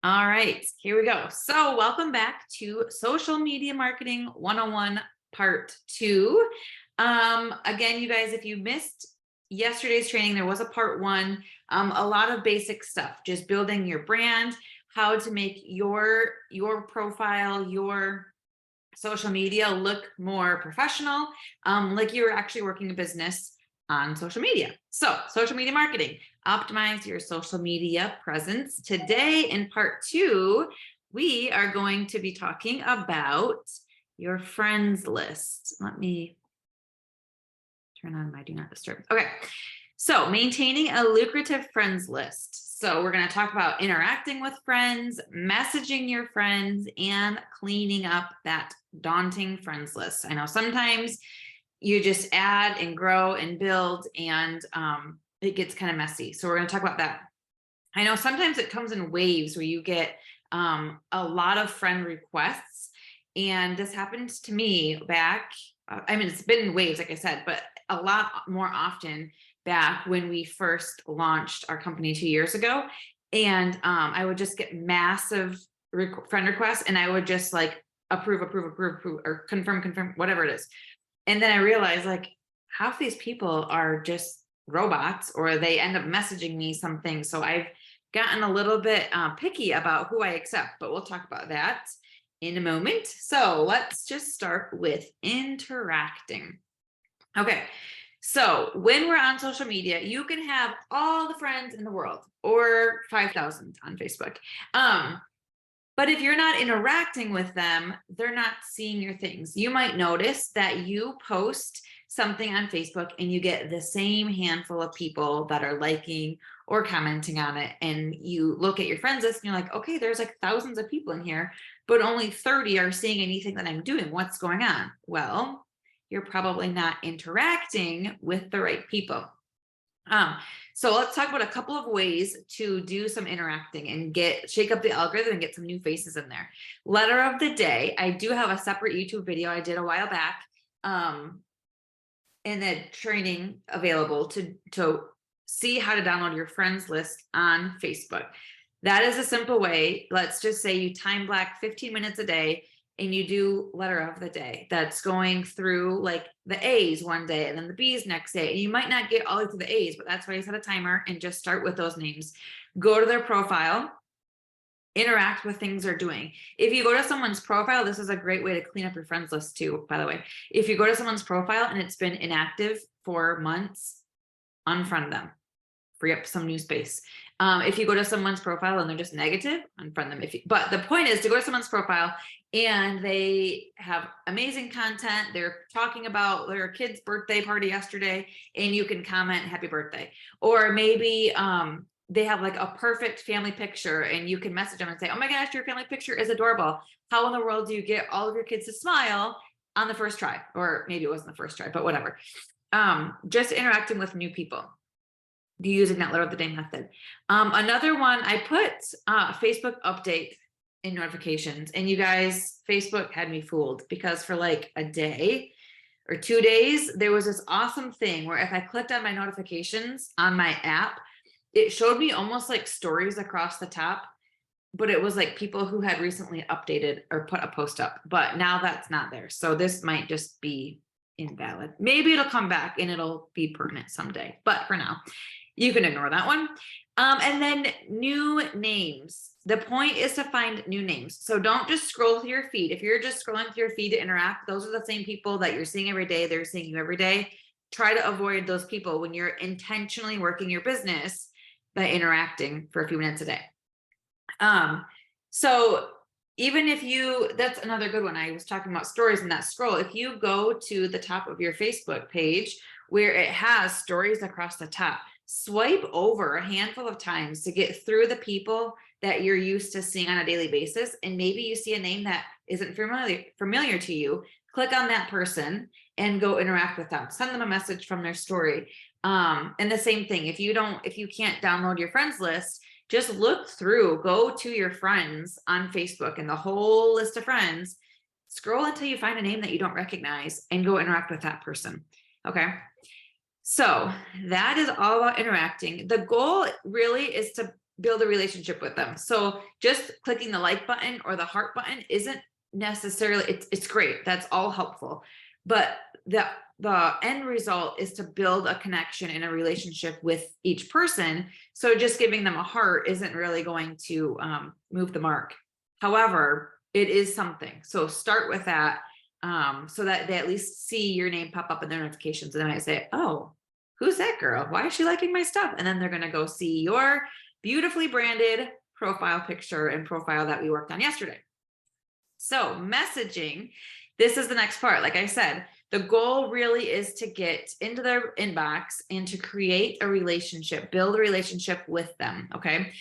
All right, here we go. So, welcome back to Social Media Marketing 101 Part 2. Again, you guys, if you missed yesterday's training, there was a part 1, a lot of basic stuff, just building your brand, how to make your profile, your social media look more professional, like you're actually working a business on social media. So, social media marketing, optimize your social media presence. Today, in part 2, we are going to be talking about your friends list. Let me turn on my do not disturb. Okay. So, maintaining a lucrative friends list. So, we're going to talk about interacting with friends, messaging your friends, and cleaning up that daunting friends list. I know sometimes you just add and grow and build, and it gets kind of messy. So, we're going to talk about that. I know sometimes it comes in waves where you get a lot of friend requests. And this happened to me back. I mean, it's been in waves, like I said, but a lot more often back when we first launched our company 2 years ago. And I would just get massive friend requests, and I would just like approve, or confirm, whatever it is. And then I realized like half these people are just robots, or they end up messaging me something. So I've gotten a little bit picky about who I accept, but we'll talk about that in a moment. So let's just start with interacting. Okay. So when we're on social media, you can have all the friends in the world, or 5,000 on Facebook. But if you're not interacting with them, they're not seeing your things. You might notice that you post something on Facebook and you get the same handful of people that are liking or commenting on it. And you look at your friends list and you're like, okay, there's like thousands of people in here, but only 30 are seeing anything that I'm doing. What's going on? Well, you're probably not interacting with the right people. So let's talk about a couple of ways to do some interacting and shake up the algorithm and get some new faces in there. Letter of the day. I do have a separate YouTube video I did a while back, and the training available to see how to download your friends list on Facebook. That is a simple way. Let's just say you time block 15 minutes a day and you do letter of the day. That's going through like the A's one day and then the B's next day. And you might not get all the way through the A's, but that's why you set a timer and just start with those names. Go to their profile, interact with things they're doing. If you go to someone's profile, this is a great way to clean up your friends list too, by the way. If you go to someone's profile and it's been inactive for months, unfriend them. Free up some new space. If you go to someone's profile and they're just negative, unfriend them. But the point is to go to someone's profile and they have amazing content. They're talking about their kid's birthday party yesterday, and you can comment happy birthday. Or maybe they have like a perfect family picture, and you can message them and say, oh my gosh, your family picture is adorable. How in the world do you get all of your kids to smile on the first try? Or maybe it wasn't the first try, but whatever. Just interacting with new people. Using that letter of the day method. Another one, I put Facebook update in notifications, and you guys, Facebook had me fooled, because for like a day or 2 days, there was this awesome thing where if I clicked on my notifications on my app, it showed me almost like stories across the top, but it was like people who had recently updated or put a post up, but now that's not there. So this might just be invalid. Maybe it'll come back and it'll be permanent someday, but for now, you can ignore that one. And then new names. The point is to find new names. So don't just scroll through your feed. If you're just scrolling through your feed to interact, those are the same people that you're seeing every day. They're seeing you every day. Try to avoid those people when you're intentionally working your business by interacting for a few minutes a day. So even if that's another good one. I was talking about stories in that scroll. If you go to the top of your Facebook page where it has stories across the top, swipe over a handful of times to get through the people that you're used to seeing on a daily basis. And maybe you see a name that isn't familiar to you. Click on that person and go interact with them. Send them a message from their story. And the same thing, if you can't download your friends list, just look through, go to your friends on Facebook and the whole list of friends, scroll until you find a name that you don't recognize and go interact with that person. Okay. So that is all about interacting. The goal really is to build a relationship with them. So just clicking the like button or the heart button isn't necessarily, it's great. That's all helpful. But the end result is to build a connection and a relationship with each person. So just giving them a heart isn't really going to move the mark. However, it is something. So start with that, so that they at least see your name pop up in their notifications, and they might say, oh, who's that girl? Why is she liking my stuff? And then they're going to go see your beautifully branded profile picture and profile that we worked on yesterday. So messaging, this is the next part. Like I said, the goal really is to get into their inbox and to create a relationship, build a relationship with them. Okay.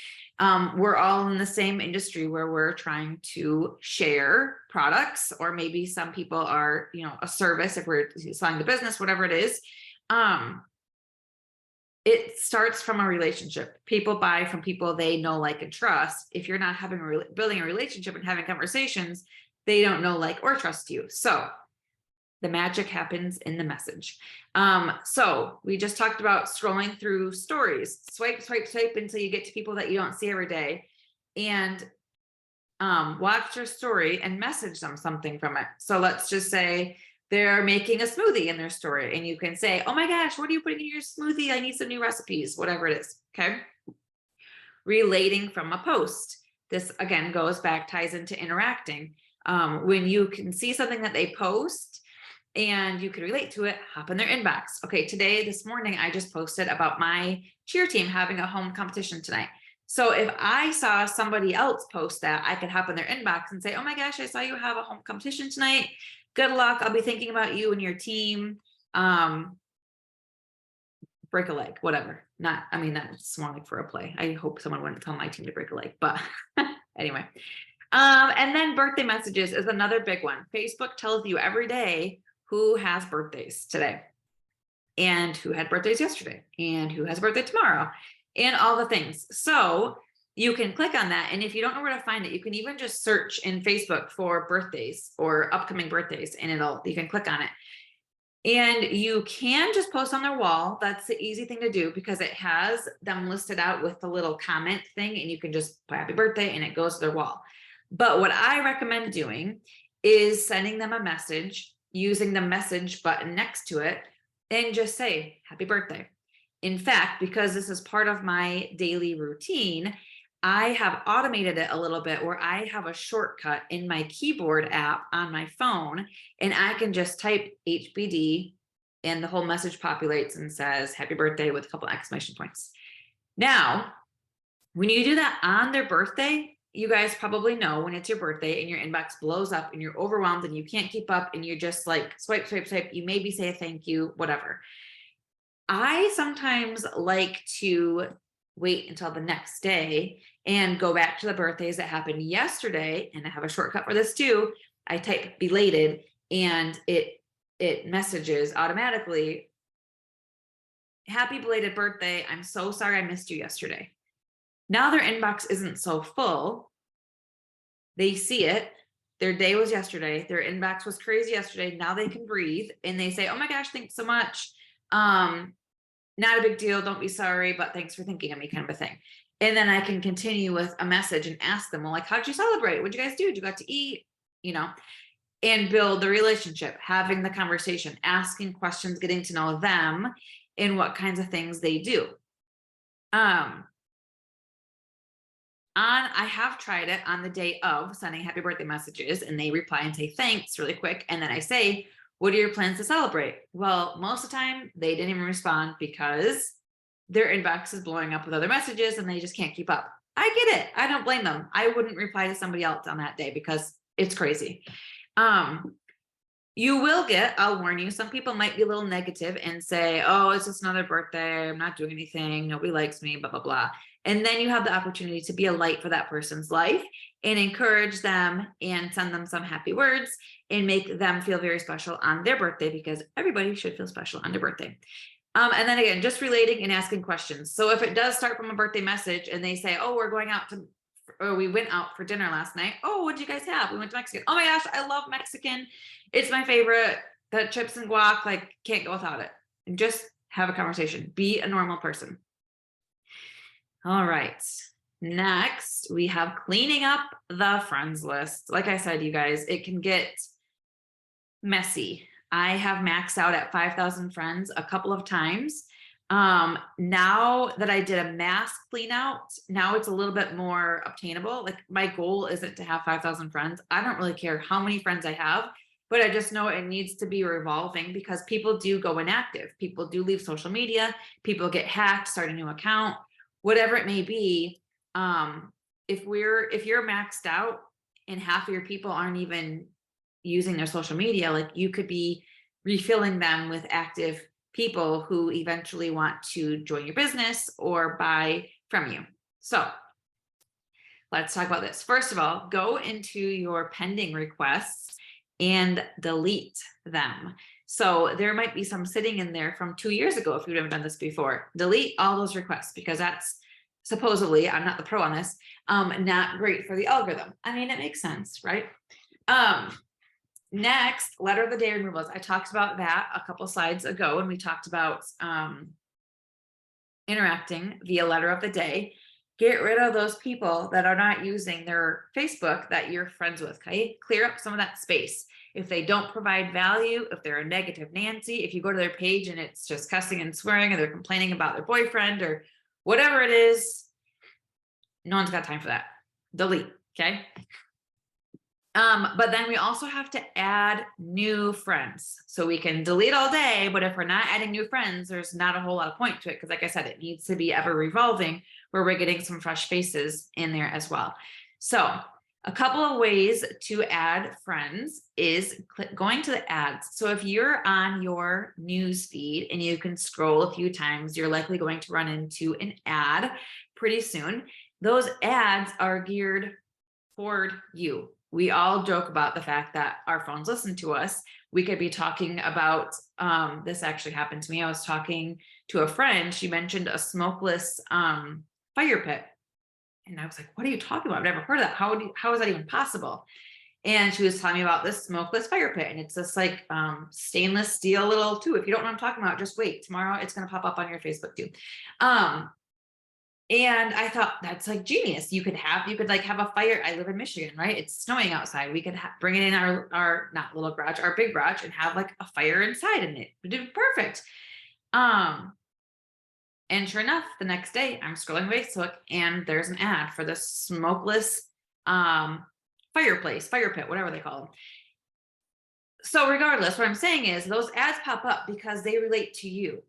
We're all in the same industry where we're trying to share products, or maybe some people are, a service, if we're selling the business, whatever it is. It starts from a relationship. People buy from people they know, like, and trust. If you're not building a relationship and having conversations, they don't know, like, or trust you. So the magic happens in the message. So we just talked about scrolling through stories, swipe, swipe, swipe until you get to people that you don't see every day, and watch their story and message them something from it. So let's just say they're making a smoothie in their story, and you can say, oh my gosh, what are you putting in your smoothie? I need some new recipes, whatever it is. Okay. Relating from a post. This again ties into interacting. When you can see something that they post and you can relate to it, hop in their inbox. Okay, this morning, I just posted about my cheer team having a home competition tonight. So if I saw somebody else post that, I could hop in their inbox and say, oh my gosh, I saw you have a home competition tonight. Good luck. I'll be thinking about you and your team. Break a leg, whatever. That's more like for a play. I hope someone wouldn't tell my team to break a leg, but anyway. And then birthday messages is another big one. Facebook tells you every day who has birthdays today, and who had birthdays yesterday, and who has a birthday tomorrow, and all the things. So you can click on that. And if you don't know where to find it, you can even just search in Facebook for birthdays or upcoming birthdays, and you can click on it. And you can just post on their wall. That's the easy thing to do, because it has them listed out with the little comment thing, and you can just put happy birthday and it goes to their wall. But what I recommend doing is sending them a message using the message button next to it, and just say happy birthday. In fact, because this is part of my daily routine, I have automated it a little bit where I have a shortcut in my keyboard app on my phone, and I can just type HBD and the whole message populates and says happy birthday with a couple exclamation points. Now, when you do that on their birthday, you guys probably know when it's your birthday and your inbox blows up and you're overwhelmed and you can't keep up and you're just like swipe, swipe, swipe. You maybe say thank you, whatever. I sometimes like to wait until the next day and go back to the birthdays that happened yesterday. And I have a shortcut for this too. I type belated and it messages automatically, happy belated birthday. I'm so sorry I missed you yesterday. Now their inbox isn't so full. They see it. Their day was yesterday. Their inbox was crazy yesterday. Now they can breathe and they say, oh my gosh, thanks so much. Not a big deal. Don't be sorry, but thanks for thinking of me, kind of a thing. And then I can continue with a message and ask them, well, like, how'd you celebrate? What'd you guys do? Did you got to eat? And build the relationship, having the conversation, asking questions, getting to know them and what kinds of things they do. I have tried it on the day of sending happy birthday messages, and they reply and say thanks really quick. And then I say, what are your plans to celebrate? Well, most of the time they didn't even respond because their inbox is blowing up with other messages and they just can't keep up. I get it. I don't blame them. I wouldn't reply to somebody else on that day because it's crazy. You will get, I'll warn you, some people might be a little negative and say, oh, it's just another birthday. I'm not doing anything. Nobody likes me, blah, blah, blah. And then you have the opportunity to be a light for that person's life and encourage them and send them some happy words and make them feel very special on their birthday, because everybody should feel special on their birthday. And then again, just relating and asking questions. So if it does start from a birthday message and they say, oh, we went out for dinner last night. Oh, what did you guys have? We went to Mexican. Oh my gosh, I love Mexican. It's my favorite. The chips and guac, like, can't go without it. And just have a conversation. Be a normal person. All right. Next, we have cleaning up the friends list. Like I said, you guys, it can get messy. I have maxed out at 5,000 friends a couple of times. Now that I did a mass clean out, now it's a little bit more obtainable. Like my goal isn't to have 5,000 friends. I don't really care how many friends I have, but I just know it needs to be revolving because people do go inactive. People do leave social media. People get hacked, start a new account, whatever it may be. If you're maxed out and half of your people aren't even using their social media, like you could be refilling them with active people who eventually want to join your business or buy from you. So let's talk about this. First of all, go into your pending requests and delete them. So there might be some sitting in there from 2 years ago if you haven't done this before. Delete all those requests because that's supposedly, I'm not the pro on this, not great for the algorithm. I mean, it makes sense, right? Next, letter of the day removals. I talked about that a couple slides ago when we talked about interacting via letter of the day. Get rid of those people that are not using their Facebook that you're friends with, okay? Clear up some of that space. If they don't provide value, if they're a negative Nancy, if you go to their page and it's just cussing and swearing or they're complaining about their boyfriend or whatever it is, no one's got time for that. Delete, okay? But then we also have to add new friends. So we can delete all day, but if we're not adding new friends, there's not a whole lot of point to it. Because like I said, it needs to be ever revolving where we're getting some fresh faces in there as well. So a couple of ways to add friends is going to the ads. So if you're on your news feed and you can scroll a few times, you're likely going to run into an ad pretty soon. Those ads are geared toward you. We all joke about the fact that our phones listen to us. We could be talking about, this actually happened to me. I was talking to a friend. She mentioned a smokeless fire pit. And I was like, what are you talking about? I've never heard of that. How is that even possible? And she was telling me about this smokeless fire pit. And it's this like stainless steel little tube. If you don't know what I'm talking about, just wait. Tomorrow it's going to pop up on your Facebook too. And I thought that's like genius. You could like have a fire. I live in Michigan, right? It's snowing outside. We could bring it in our not little garage, our big garage, and have like a fire inside in it. It would be perfect. And sure enough, the next day I'm scrolling Facebook and there's an ad for the smokeless fire pit, whatever they call them. So regardless, what I'm saying is those ads pop up because they relate to you.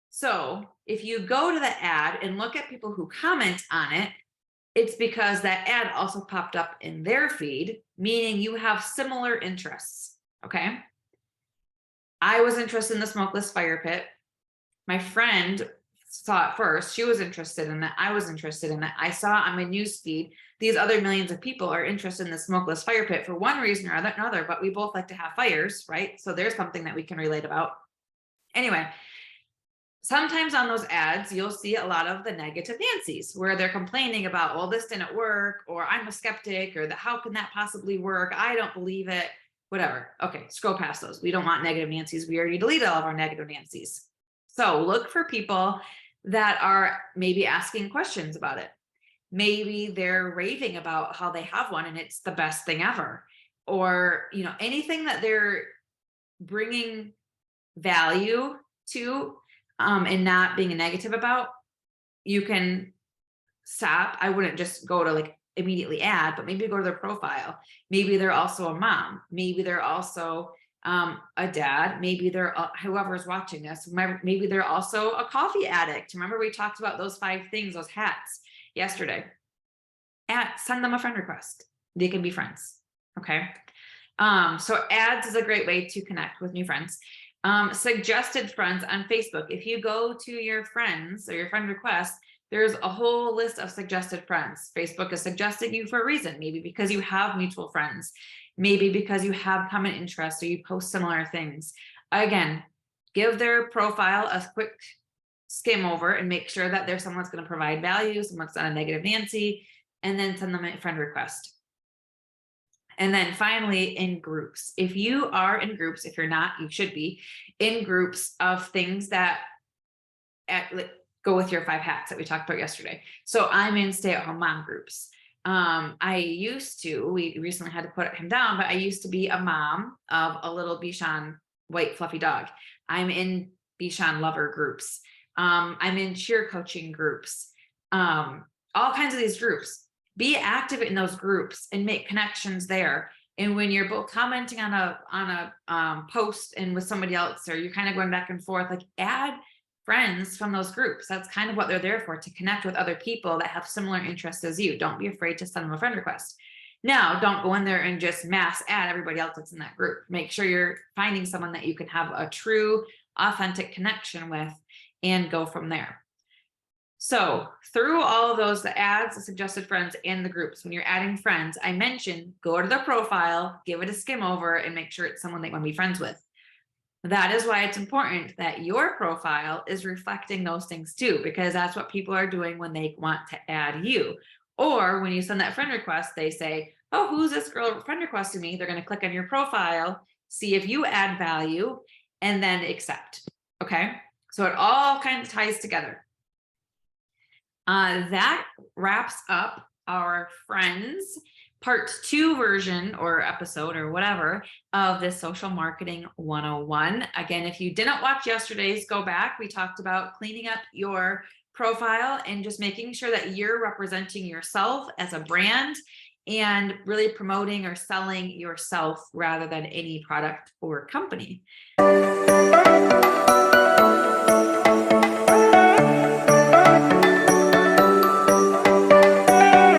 So if you go to the ad and look at people who comment on it, it's because that ad also popped up in their feed, meaning you have similar interests, okay? I was interested in the smokeless fire pit. My friend saw it first. She was interested in it. I was interested in it. I saw on my news feed, these other millions of people are interested in the smokeless fire pit for one reason or another, but we both like to have fires, right? So there's something that we can relate about. Anyway, sometimes on those ads, you'll see a lot of the negative Nancy's where they're complaining about, well, this didn't work, or I'm a skeptic, or how can that possibly work? I don't believe it, whatever. Okay, scroll past those. We don't want negative Nancy's. We already deleted all of our negative Nancy's. So look for people that are maybe asking questions about it. Maybe they're raving about how they have one and it's the best thing ever. Or, anything that they're bringing value to, and not being negative about, you can stop. I wouldn't just go to like immediately add, but maybe go to their profile. Maybe they're also a mom. Maybe they're also a dad. Maybe they're whoever's watching this. Maybe they're also a coffee addict. Remember we talked about those 5 things, those hats yesterday. Send them a friend request. They can be friends. Okay. So ads is a great way to connect with new friends. Suggested friends on Facebook. If you go to your friends or your friend requests, there's a whole list of suggested friends. Facebook is suggesting you for a reason, maybe because you have mutual friends, maybe because you have common interests or you post similar things. Again, give their profile a quick skim over and make sure that there's someone that's going to provide value, someone's not a negative Nancy, and then send them a friend request. And then finally, in groups. If you are in groups, if you're not, you should be in groups of things that go with your 5 hats that we talked about yesterday. So I'm in stay-at-home mom groups. We recently had to put him down, but I used to be a mom of a little Bichon white fluffy dog. I'm in Bichon lover groups. I'm in cheer coaching groups, all kinds of these groups. Be active in those groups and make connections there. And when you're both commenting on a post and with somebody else, or you're kind of going back and forth, like add friends from those groups. That's kind of what they're there for, to connect with other people that have similar interests as you. Don't be afraid to send them a friend request. Now, don't go in there and just mass add everybody else that's in that group. Make sure you're finding someone that you can have a true, authentic connection with and go from there. So through all of those, the ads, the suggested friends, and the groups, when you're adding friends, I mentioned go to the profile, give it a skim over, and make sure it's someone that you want to be friends with. That is why it's important that your profile is reflecting those things too, because that's what people are doing when they want to add you. Or when you send that friend request, they say, oh, who's this girl friend requesting me? They're going to click on your profile, see if you add value, and then accept. Okay. So it all kind of ties together. That wraps up our friends part 2 version or episode or whatever of this Social Marketing 101. Again, if you didn't watch yesterday's, go back. We talked about cleaning up your profile and just making sure that you're representing yourself as a brand and really promoting or selling yourself rather than any product or company.